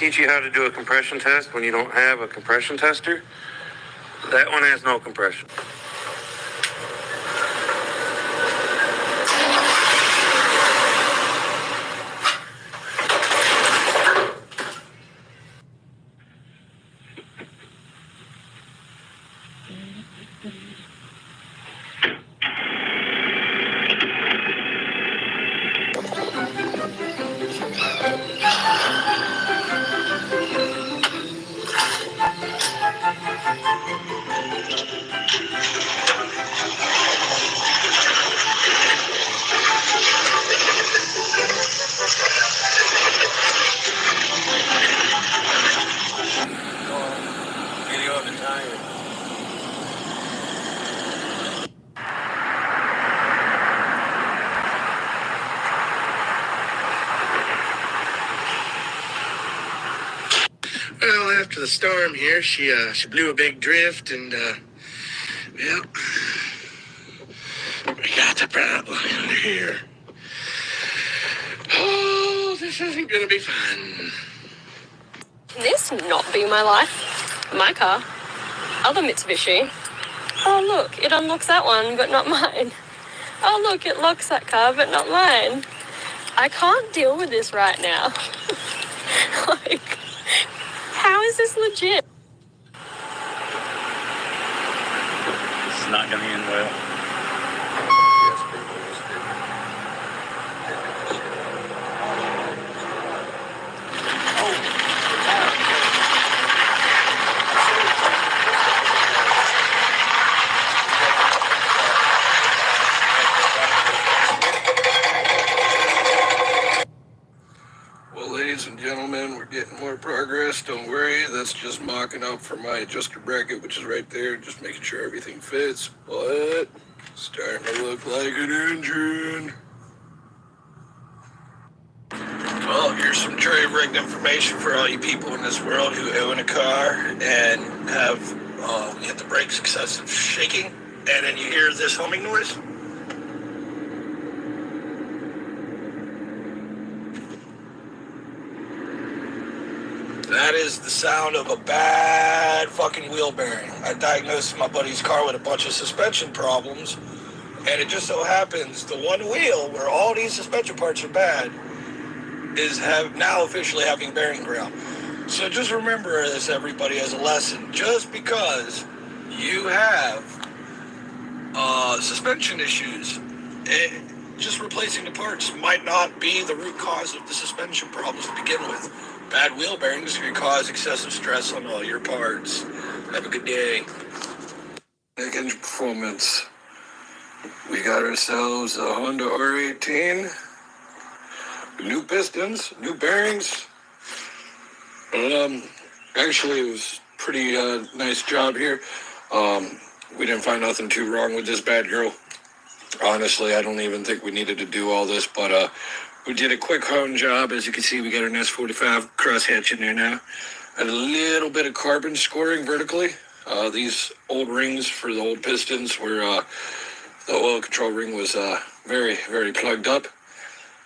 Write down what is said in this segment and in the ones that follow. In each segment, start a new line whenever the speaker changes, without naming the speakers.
teach you how to do a compression test when you don't have a compression tester. That one has no compression. Video of the tire. Well, after the storm here, she blew a big drift, and well, we got the problem here. Oh, this isn't gonna be fun.
Can this not be my life? My car. Other Mitsubishi. Oh look, it unlocks that one, but not mine. Oh look, it locks that car, but not mine. I can't deal with this right now. Like, how is this legit?
It's not going to end well.
Well, ladies and gentlemen, we're getting more progress. Don't worry, that's just mocking up for my adjuster bracket, which is right there, just making sure everything fits. But starting to look like an engine. Well, here's some jury-rigged information for all you people in this world who own a car and have hit the brakes, excessive shaking, and then you hear this humming noise. That is the sound of a bad fucking wheel bearing. I diagnosed my buddy's car with a bunch of suspension problems, and it just so happens the one wheel where all these suspension parts are bad is now officially having bearing ground. So just remember this, everybody, as a lesson. Just because you have suspension issues, just replacing the parts might not be the root cause of the suspension problems to begin with. Bad wheel bearings can cause excessive stress on all your parts. Have a good day. Engine performance. We got ourselves a Honda R18. New pistons, new bearings. Actually, it was pretty nice job here. We didn't find nothing too wrong with this bad girl. Honestly, I don't even think we needed to do all this, but we did a quick hone job. As you can see, we got an S45 crosshatch in there now. And a little bit of carbon scoring vertically. These old rings for the old pistons where the oil control ring was very, very plugged up.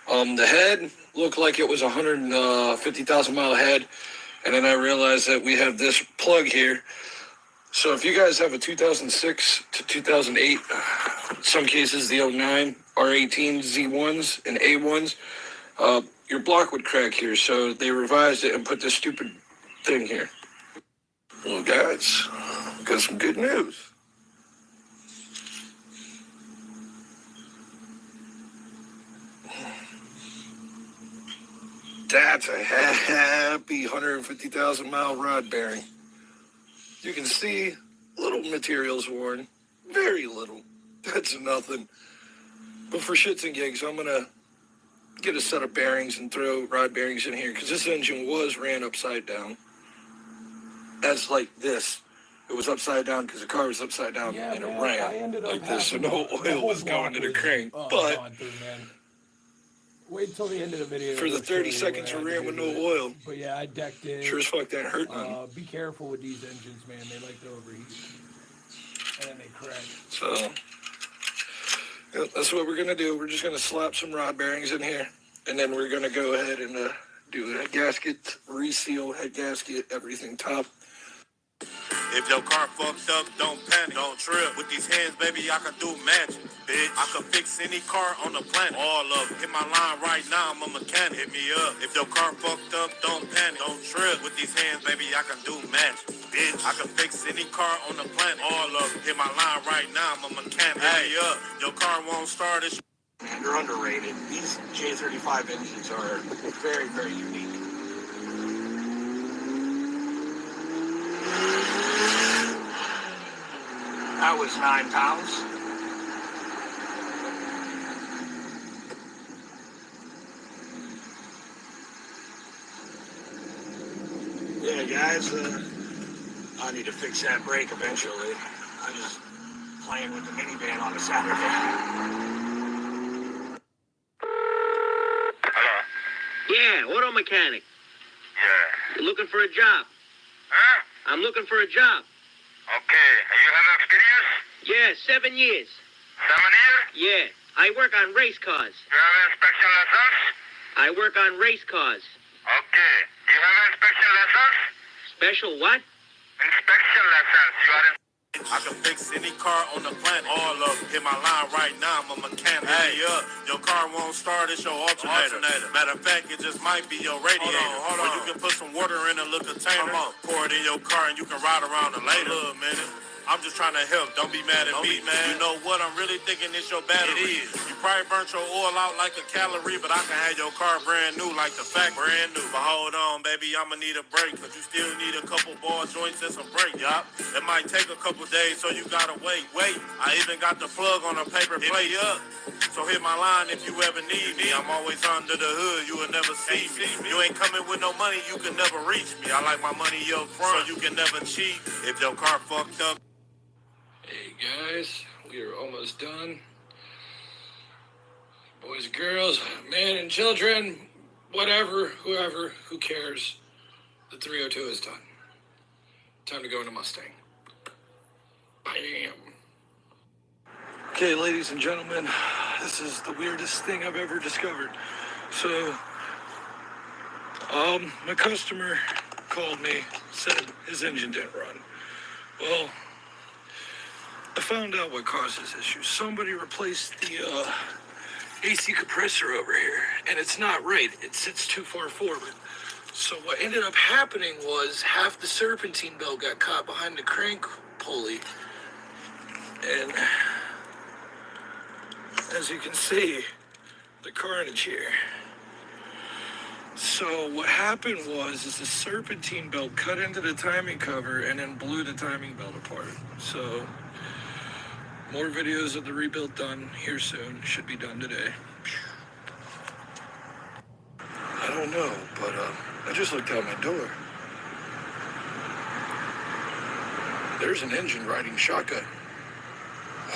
The head looked like it was a 150,000 mile head. And then I realized that we have this plug here. So if you guys have a 2006 to 2008, in some cases the 09 R18 Z1s and A1s, your block would crack here. So they revised it and put this stupid thing here. Well, guys, got some good news. That's a happy 150,000 mile rod bearing. You can see little materials worn, very little. That's nothing. But for shits and gigs, I'm gonna get a set of bearings and throw rod bearings in here because this engine ran upside down. That's like this. It was upside down because the car was upside down and it ran like this, so no oil was going to the crank. But
wait till the end of the video.
For the 30 seconds we ran with no oil.
But yeah, I decked it.
Sure as fuck that hurt none.
Be careful with these engines, man. They like to overheat. And then they crack.
So, yeah, that's what we're going to do. We're just going to slap some rod bearings in here. And then we're going to go ahead and do the head gasket, reseal head gasket, everything top.
If your car fucked up, don't panic, don't trip. With these hands, baby, I can do magic, bitch. I can fix any car on the planet, all of it. Hit my line right now, I'm a mechanic, hit me up. If your car fucked up, don't panic, don't trip. With these hands, baby, I can do magic, bitch. I can fix any car on the planet, all of it. Hit my line right now, I'm a mechanic, hit me up. Your car won't start, it's
Man, they're underrated. These J35 engines are very, very unique. That was 9 pounds. Yeah, guys, I need to fix that brake eventually. I'm just playing with the minivan on a Saturday.
Yeah, auto mechanic.
Yeah.
You looking for a job?
Huh?
I'm looking for a job.
Okay. You have experience?
Yeah, 7 years.
7 years?
Yeah, I work on race cars.
You have inspection license?
I work on race cars.
Okay. You have inspection license?
Special what?
Inspection license. You are in...
I can fix any car on the planet, all of it. Hit my line right now, I'm a mechanic. Hey, your car won't start, it's your alternator. Matter of fact, it just might be your radiator. Hold on. Or you can put some water in a little container, pour it in your car, and you can ride around it later. Hold on a minute. I'm just trying to help. Don't be mad at me, man. You know what? I'm really thinking it's your battery. It is. You probably burnt your oil out like a calorie, but I can have your car brand new like the fact brand new. But hold on, baby, I'ma need a break, cause you still need a couple ball joints and some brake, yup. It might take a couple days, so you gotta wait. I even got the plug on a paper plate up. So hit my line if you ever need me. I'm always under the hood, you will never see me. You ain't coming with no money, you can never reach me. I like my money up front, so you can never cheat. If your car fucked up.
Hey guys, we are almost done. Boys and girls, men and children, whatever, whoever, who cares. The 302 is done. Time to go into Mustang. Bam. Okay, ladies and gentlemen, this is the weirdest thing I've ever discovered. So, my customer called me, said his engine didn't run. Well, I found out what caused this issue. Somebody replaced the AC compressor over here, and it's not right. It sits too far forward. So what ended up happening was half the serpentine belt got caught behind the crank pulley. And as you can see, the carnage here. So what happened was the serpentine belt cut into the timing cover and then blew the timing belt apart. So more videos of the rebuild done here soon. Should be done today. I don't know, but I just looked out my door. There's an engine riding shotgun.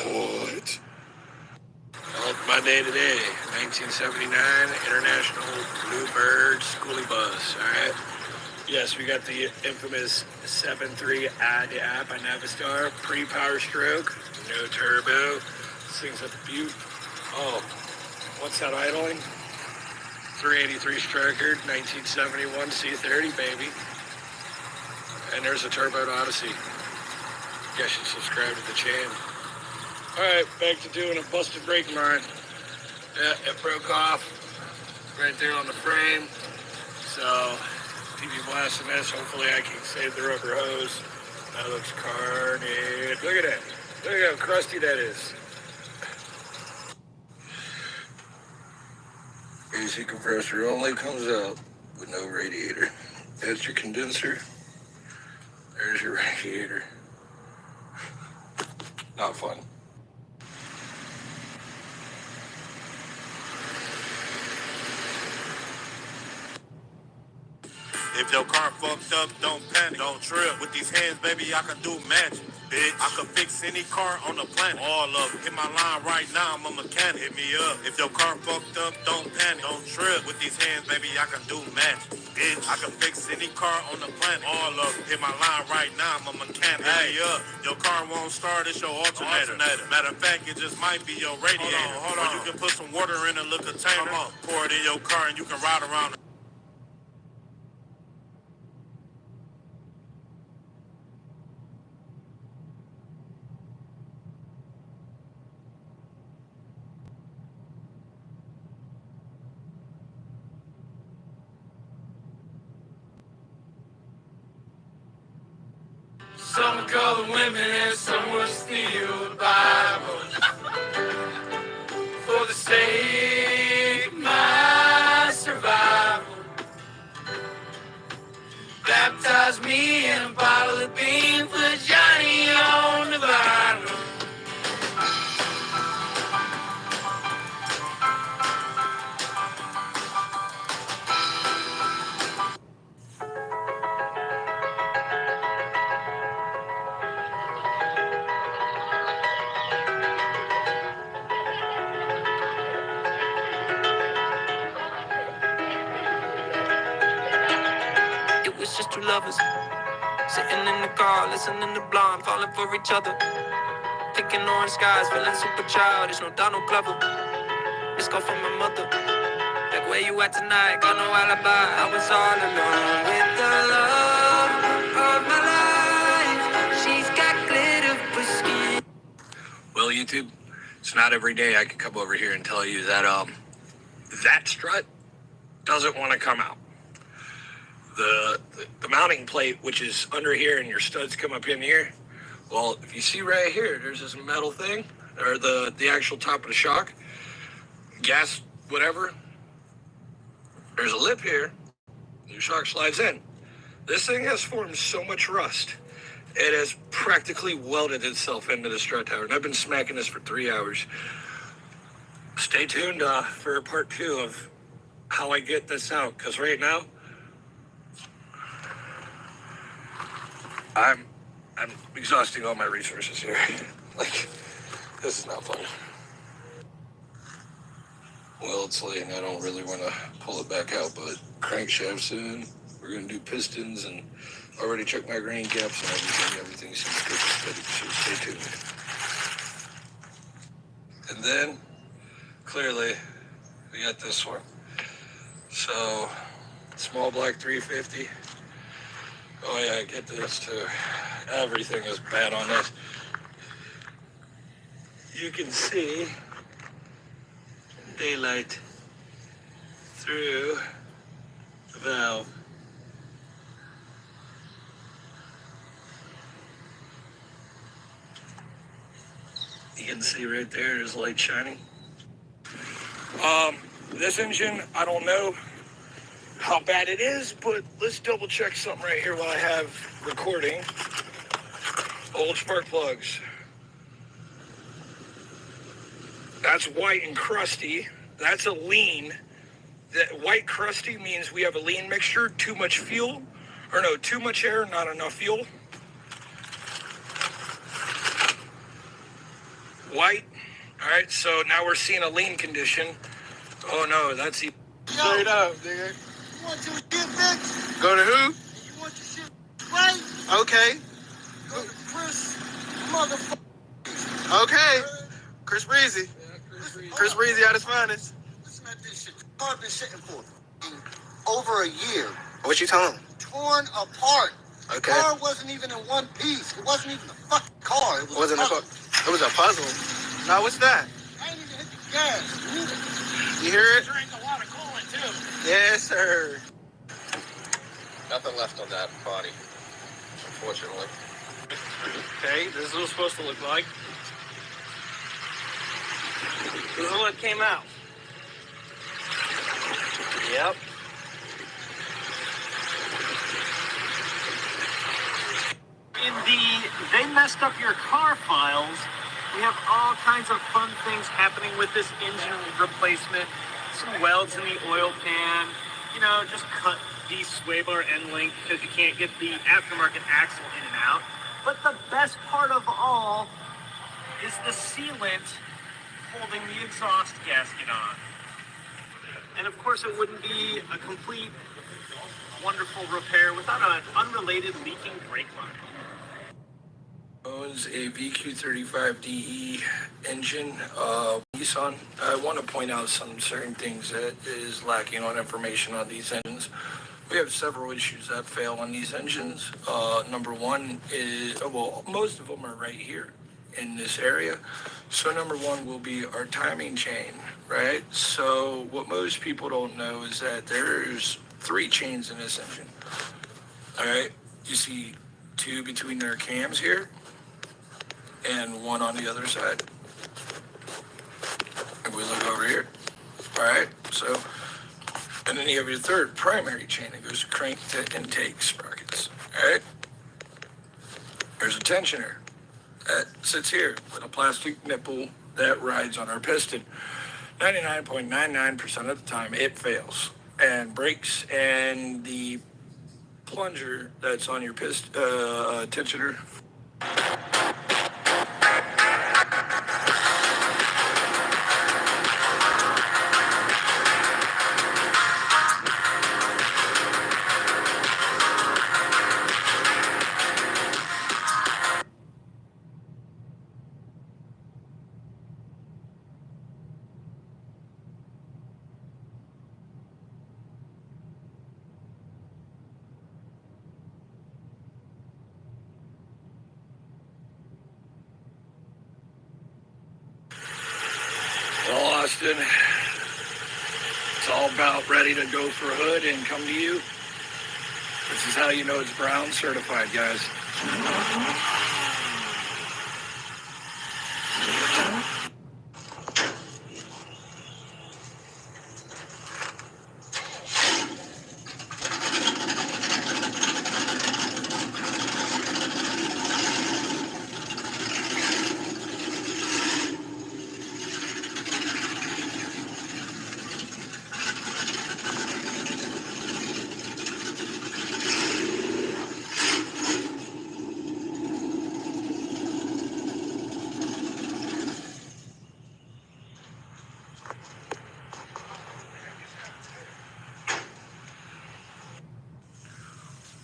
What? Well, my day today, 1979 International Bluebird Schoolie Bus, all right? Yes, we got the infamous 7.3 by Navistar, pre-power stroke, no turbo. This thing's a beaut. Oh, what's that idling? 383 stroker, 1971 C30, baby. And there's a turbo Odyssey. You guys should subscribe to the channel. All right, back to doing a busted brake line. Yeah, it broke off right there on the frame. So, TV blasting this. Hopefully I can save the rubber hose. That looks carnage. Look at that. Look at how crusty that is. AC compressor only comes out with no radiator. That's your condenser. There's your radiator. Not fun.
If your car fucked up, don't panic, don't trip. With these hands, baby, I can do magic, bitch. I can fix any car on the planet, all of it. Hit my line right now, I'm a mechanic, hit me up. If your car fucked up, don't panic, don't trip. With these hands, baby, I can do magic, bitch. I can fix any car on the planet, all of it. Hit my line right now, I'm a mechanic, hit me up. Your car won't start, it's your alternator. Matter of fact, it just might be your radiator. Hold on. Or you can put some water in a little container, pour it in your car, and you can ride around.
Some will call them women and some will steal the Bible. For the sake of my survival. Baptize me in a bottle of bean, put Johnny on the vinyl.
It was just two lovers sitting in the car, listening to Blonde, falling for each other. Thinking orange skies, feeling super childish, no Donald Glover. This call from my mother. Like, where you at tonight? Got no alibi. I was all alone with the love of my life. She's got glitter for skin.
Well, YouTube, it's not every day I can come over here and tell you that that strut doesn't want to come out. The mounting plate, which is under here, and your studs come up in here. Well, if you see right here, there's this metal thing, or the actual top of the shock, gas, whatever. There's a lip here. Your shock slides in. This thing has formed so much rust. It has practically welded itself into the strut tower, and I've been smacking this for 3 hours. Stay tuned for part 2 of how I get this out, because right now, I'm exhausting all my resources here. Like, this is not fun. Well, it's late and I don't really want to pull it back out, but crankshafts in. We're going to do pistons, and already checked my grain gaps and everything. Everything seems good and steady, so stay tuned. And then, clearly, we got this one. So, small block 350. Oh yeah, get this too. Everything is bad on this. You can see daylight through the valve. You can see right there, there's light shining. This engine, I don't know how bad it is, but let's double check something right here while I have recording. Old spark plugs. That's white and crusty. That's a lean. That white crusty means we have a lean mixture, too much fuel, or no, too much air, not enough fuel. White. All right, so now we're seeing a lean condition. Oh no, that's the
Straight up, nigga.
You want your shit fixed?
Go to who?
You want your shit right?
Okay.
Go to Chris motherfucker.
Okay. Chris Breezy. Chris Breezy at his finest.
Listen at this shit. Car been sitting for over a year.
What you telling him?
Torn apart.
Okay.
The car wasn't even in one piece. It wasn't even a fucking car. It was
Wasn't a
puzzle.
It was a puzzle. Now what's that?
I ain't even hit the gas.
You hear it?
Drank a lot of cola too.
Yes, sir.
Nothing left on that body, unfortunately.
Okay, this is what it's supposed to look like. This is what came out. Yep.
In the they messed up your car files, we have all kinds of fun things happening with this engine replacement. Some welds in the oil pan, you know, just cut the sway bar end link because you can't get the aftermarket axle in and out. But the best part of all is the sealant holding the exhaust gasket on. And of course it wouldn't be a complete, wonderful repair without an unrelated leaking brake line.
Owns a VQ35DE engine, Nissan. I want to point out some certain things that is lacking on information on these engines. We have several issues that fail on these engines. Number one is, well, most of them are right here in this area. So number one will be our timing chain, right? So what most people don't know is that there's 3 chains in this engine. All right, you see two between their cams here, and one on the other side. If we look over here, all right, so, and then you have your third primary chain that goes crank to intake sprockets, all right? There's a tensioner that sits here with a plastic nipple that rides on our piston. 99.99% of the time it fails and breaks, and the plunger that's on your tensioner. Well, Austin, it's all about ready to go for a hood and come to you. This is how you know it's Brown certified, guys.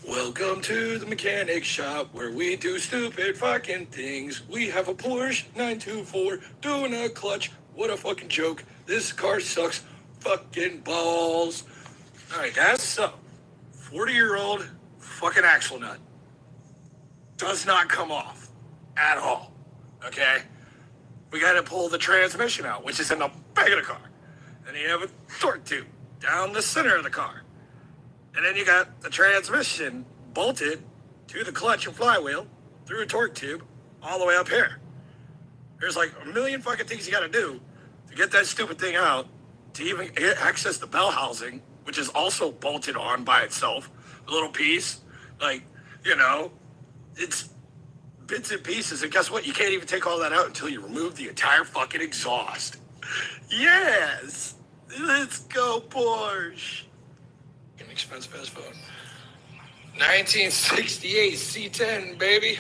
Welcome to the mechanic shop where we do stupid fucking things. We have a Porsche 924 doing a clutch. What a fucking joke. This car sucks fucking balls. All right, guys, so 40-year-old fucking axle nut does not come off at all, okay? We got to pull the transmission out, which is in the back of the car. Then you have a torque tube down the center of the car. And then you got the transmission bolted to the clutch and flywheel through a torque tube all the way up here. There's like a million fucking things you got to do to get that stupid thing out, to even access the bell housing, which is also bolted on by itself, a little piece. Like, you know, it's bits and pieces. And guess what? You can't even take all that out until you remove the entire fucking exhaust. Yes! Let's go, Porsche! An expensive ass phone. 1968 C10, baby.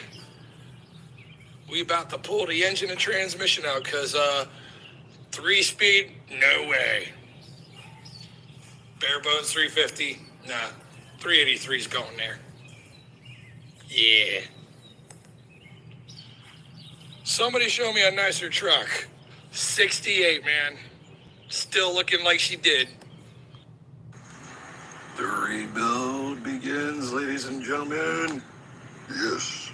We about to pull the engine and transmission out because 3-speed, no way. Bare bones 350, nah. 383's going there. Yeah. Somebody show me a nicer truck. 68, man. Still looking like she did. The rebuild begins, ladies and gentlemen. Yes.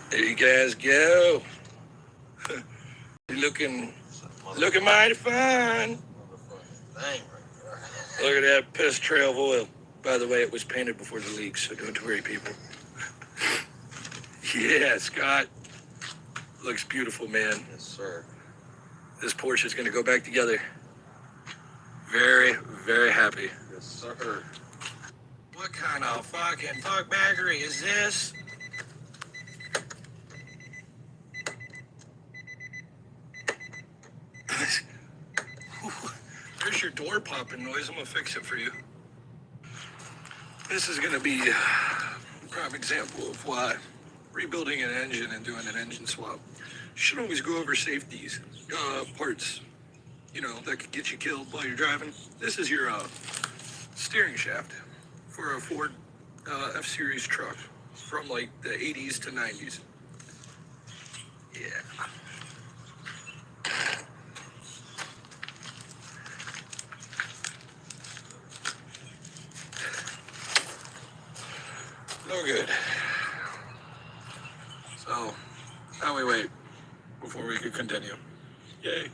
There you guys go. looking mighty fine. Look at that piss trail of oil. By the way, it was painted before the leak, so don't worry, people. Yeah, Scott. Looks beautiful, man.
Yes, sir.
This Porsche is going to go back together. Very, very happy.
Yes, sir.
What kind of fucking fuckbaggery is this? There's your door popping noise. I'm gonna fix it for you. This is gonna be a prime example of why rebuilding an engine and doing an engine swap, you should always go over safeties, parts, you know, that could get you killed while you're driving. This is your steering shaft for a Ford F-Series truck from like the 80s to 90s. Yeah. No good. So, now we wait before we could continue. Yay.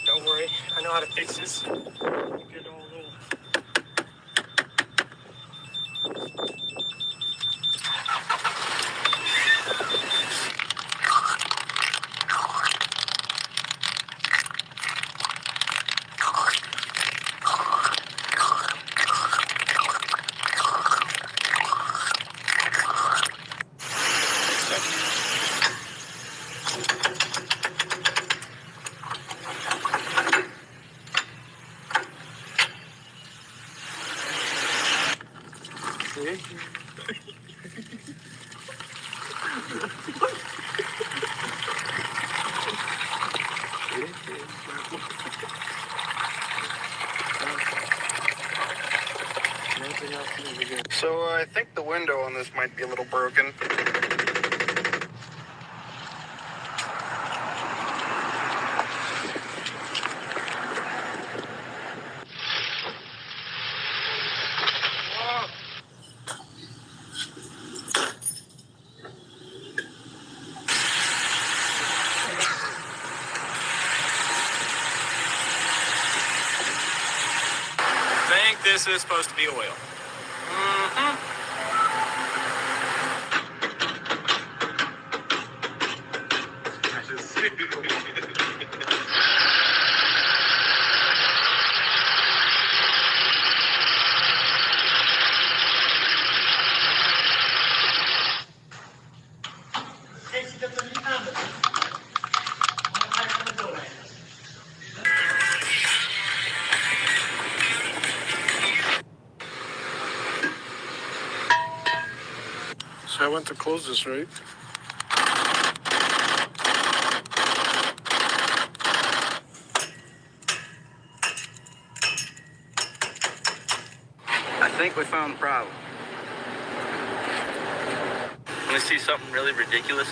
Don't worry, I know how to fix this. Get all little.
So I think the window on this might be a little broken.
I think this is supposed to be oil.
So I went to close this, right?
I think we found the problem. Want to see something really ridiculous?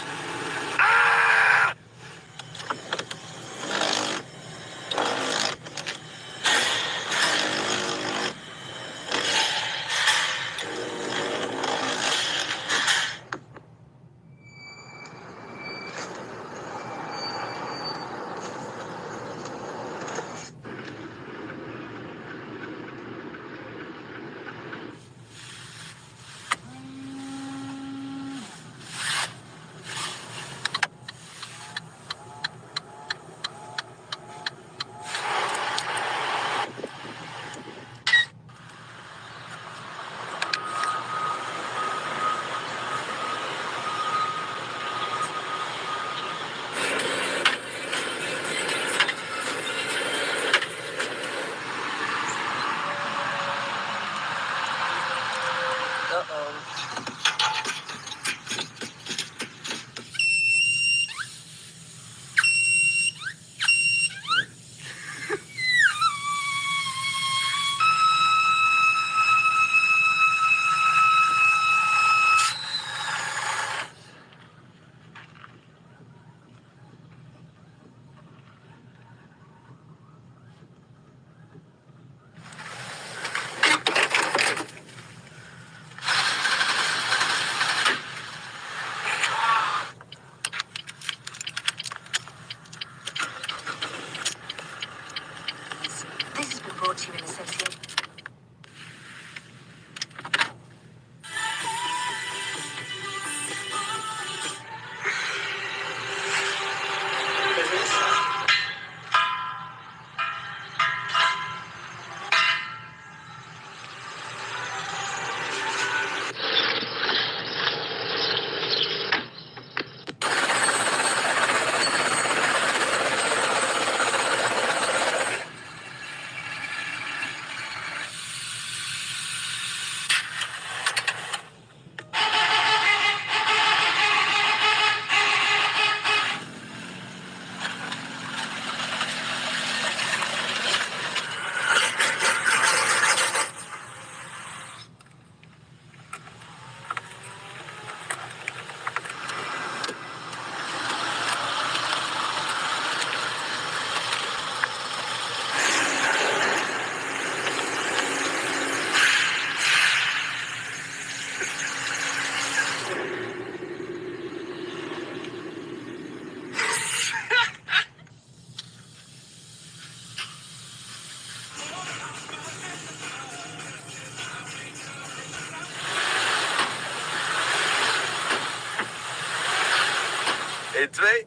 what you and associate.
Twee.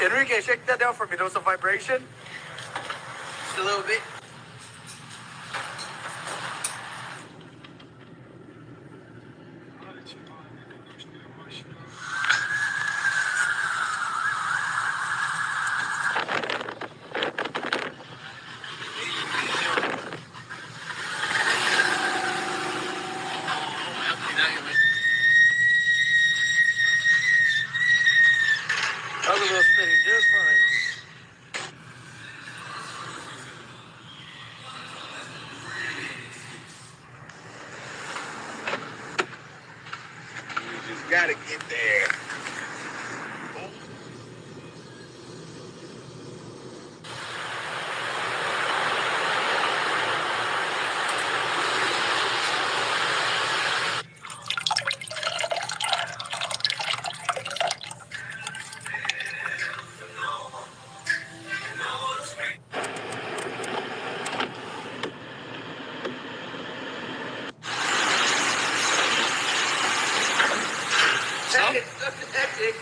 Enrique, shake that down for me. There was a vibration. Just a little bit. Other little spinning just fine. You just gotta get there. Hectic.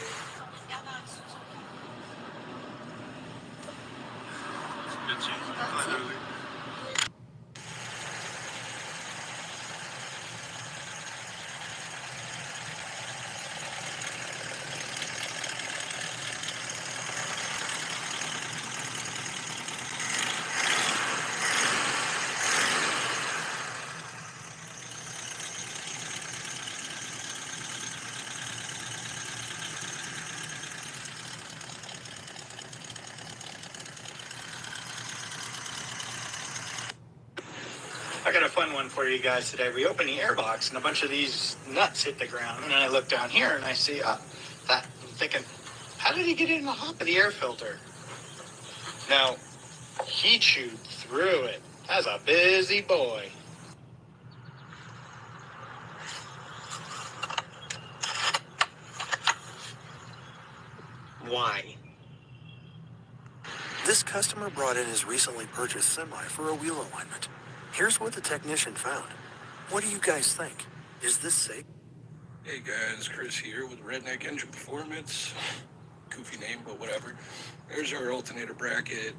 I got a fun one for you guys today. We opened the airbox and a bunch of these nuts hit the ground. And then I look down here and I see that. I'm thinking, how did he get in the hop of the air filter? Now, he chewed through it. That's a busy boy. Why?
This customer brought in his recently purchased semi for a wheel alignment. Here's what the technician found. What do you guys think? Is this safe?
Hey guys, Chris here with Redneck Engine Performance. Goofy name, but whatever. There's our alternator bracket.